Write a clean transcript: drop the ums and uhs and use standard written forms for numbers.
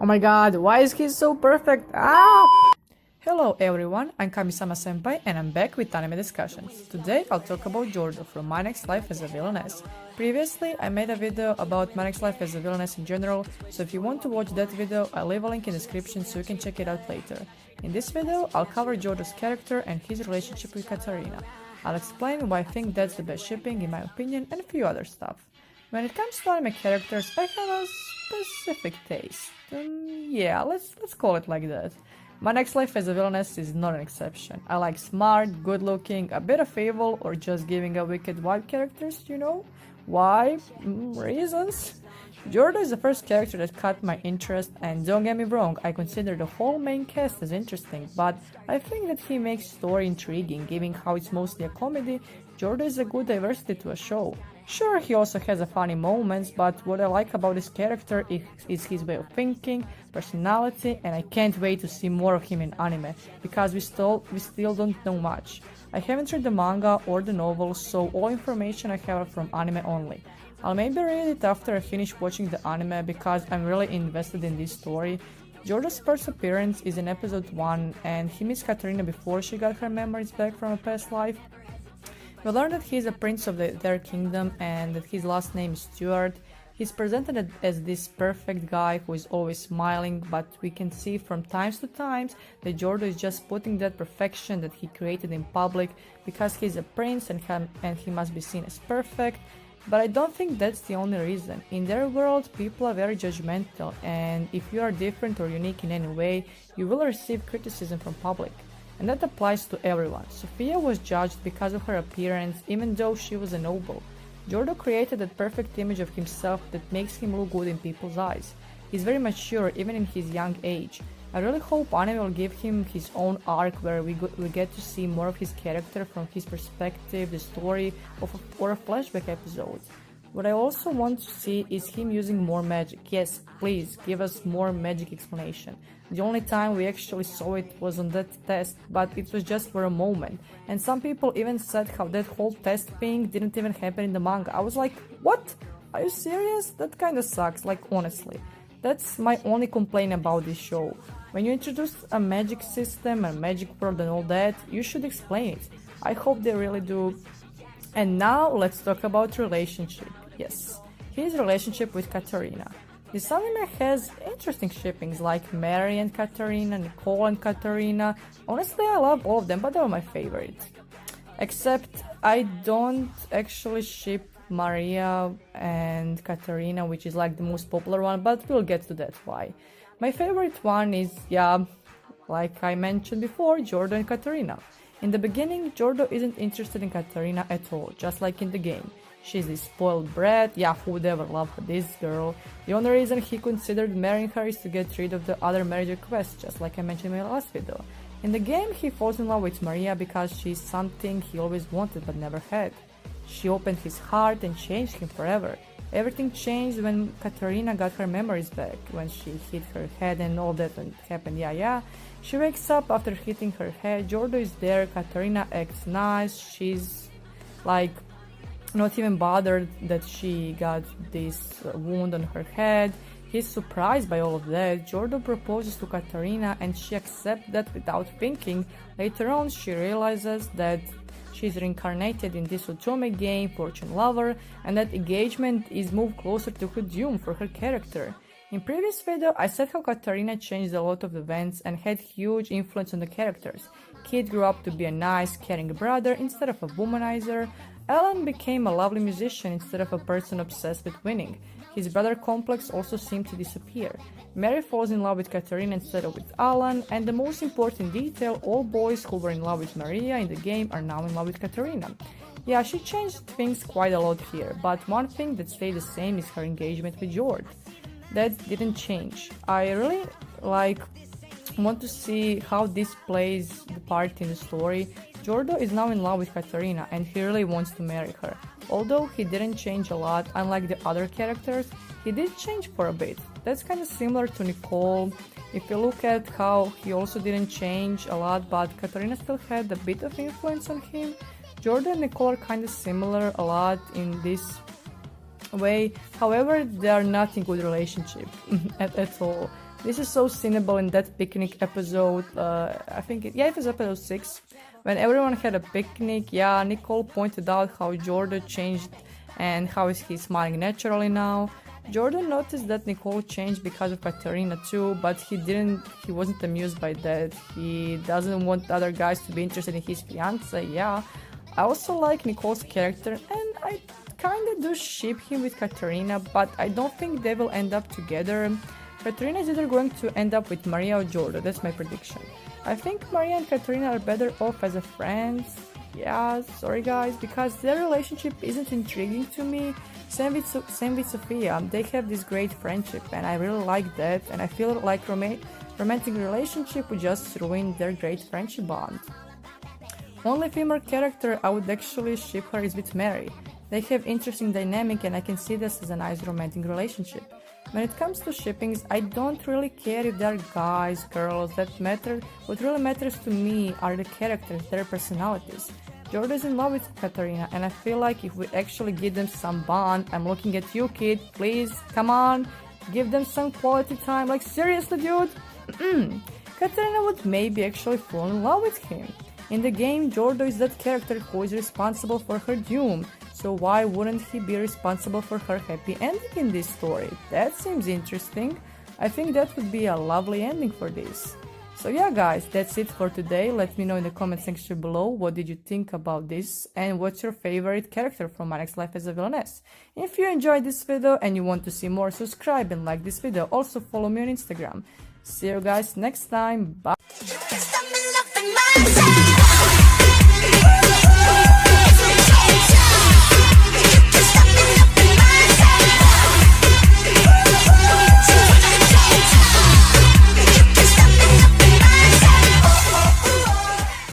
Oh my god, why is he so perfect? Ah! Hello everyone, I'm Kami-sama Senpai and I'm back with anime discussions. Today I'll talk about Giorgio from My Next Life as a Villainess. Previously I made a video about My Next Life as a Villainess in general, so if you want to watch that video I'll leave a link in the description so you can check it out later. In this video I'll cover Giorgio's character and his relationship with Katarina. I'll explain why I think that's the best shipping in my opinion and a few other stuff. When it comes to anime characters, I have a specific taste. Yeah, let's call it like that. My Next Life as a Villainess is not an exception. I like smart, good-looking, a bit of evil, or just giving a wicked vibe characters, you know? Why? Reasons? Giorgio is the first character that caught my interest, and don't get me wrong, I consider the whole main cast as interesting, but I think that he makes story intriguing, given how it's mostly a comedy. Giorgio is a good diversity to a show. Sure, he also has a funny moments, but what I like about his character is his way of thinking, personality, and I can't wait to see more of him in anime, because we still don't know much. I haven't read the manga or the novels, so all information I have are from anime only. I'll maybe read it after I finish watching the anime, because I'm really invested in this story. Giorgio's first appearance is in episode 1, and he meets Katarina before she got her memories back from a past life. We learn that he is a prince of their kingdom and that his last name is Stuart. He's presented as this perfect guy who is always smiling, but we can see from times to times that Giorgio is just putting that perfection that he created in public because he's a prince and he must be seen as perfect. But I don't think that's the only reason. In their world, people are very judgmental, and if you are different or unique in any way, you will receive criticism from public. And that applies to everyone. Sophia was judged because of her appearance, even though she was a noble. Giorgio created that perfect image of himself that makes him look good in people's eyes. He's very mature, even in his young age. I really hope anime will give him his own arc where we get to see more of his character from his perspective, the story, or a flashback episode. What I also want to see is him using more magic. Yes, please, give us more magic explanation. The only time we actually saw it was on that test, but it was just for a moment. And some people even said how that whole test thing didn't even happen in the manga. I was like, what? Are you serious? That kinda sucks, like honestly. That's my only complaint about this show. When you introduce a magic system, a magic world and all that, you should explain it. I hope they really do. And now let's talk about relationship. Yes, his relationship with Katarina. This anime has interesting shippings like Mary and Katarina, Nicole and Katarina. Honestly, I love all of them, but they were my favorite. Except I don't actually ship Maria and Katarina, which is like the most popular one, but we'll get to that why. My favorite one is, yeah, like I mentioned before, Giorgio and Katarina. In the beginning, Giorgio isn't interested in Katarina at all, just like in the game. She's this spoiled brat, yeah, who would ever love this girl. The only reason he considered marrying her is to get rid of the other marriage requests, just like I mentioned in my last video. In the game, he falls in love with Maria because she's something he always wanted but never had. She opened his heart and changed him forever. Everything changed when Katarina got her memories back, when she hit her head and all that happened, yeah. She wakes up after hitting her head, Giorgio is there, Katarina acts nice, she's like not even bothered that she got this wound on her head. He's surprised by all of that. Giorgio proposes to Katarina and she accepts that without thinking. Later on she realizes that she's reincarnated in this Otome game, Fortune Lover, and that engagement is moved closer to her doom for her character. In previous video, I said how Katarina changed a lot of events and had huge influence on the characters. Kid grew up to be a nice, caring brother instead of a womanizer. Alan became a lovely musician instead of a person obsessed with winning. His brother complex also seemed to disappear. Mary falls in love with Katarina instead of with Alan, and the most important detail, all boys who were in love with Maria in the game are now in love with Katarina. Yeah, she changed things quite a lot here, but one thing that stayed the same is her engagement with George. That didn't change. I really want to see how this plays the part in the story. Giorgio is now in love with Katarina and he really wants to marry her. Although he didn't change a lot, unlike the other characters, he did change for a bit. That's kind of similar to Nicole. If you look at how he also didn't change a lot, but Katarina still had a bit of influence on him. Giorgio and Nicole are kind of similar a lot in this way. However, they are not in good relationship at all. This is so cinnable in that picnic episode. It was episode 6. When everyone had a picnic, Nicole pointed out how Jordan changed and how is he smiling naturally now. Jordan noticed that Nicole changed because of Katerina too, but he wasn't amused by that. He doesn't want other guys to be interested in his fiance, I also like Nicole's character, and I kinda do ship him with Katerina, but I don't think they will end up together. Katerina is either going to end up with Maria or Jordan, that's my prediction. I think Maria and Katerina are better off as a friends. Sorry guys, because their relationship isn't intriguing to me. Same with Sophia. They have this great friendship and I really like that, and I feel like romantic relationship would just ruin their great friendship bond. Only female character I would actually ship her is with Mary. They have interesting dynamic and I can see this as a nice romantic relationship. When it comes to shippings, I don't really care if they're guys, girls, that matter. What really matters to me are the characters, their personalities. Jordan is in love with Katarina, and I feel like if we actually give them some bond, I'm looking at you, kid, please, come on, give them some quality time, like seriously, dude. Katarina would maybe actually fall in love with him. In the game, Jordan is that character who is responsible for her doom, so why wouldn't he be responsible for her happy ending in this story? That seems interesting. I think that would be a lovely ending for this. So guys, that's it for today. Let me know in the comment section below what did you think about this and what's your favorite character from My Next Life as a Villainess. If you enjoyed this video and you want to see more, subscribe and like this video. Also follow me on Instagram. See you guys next time. Bye.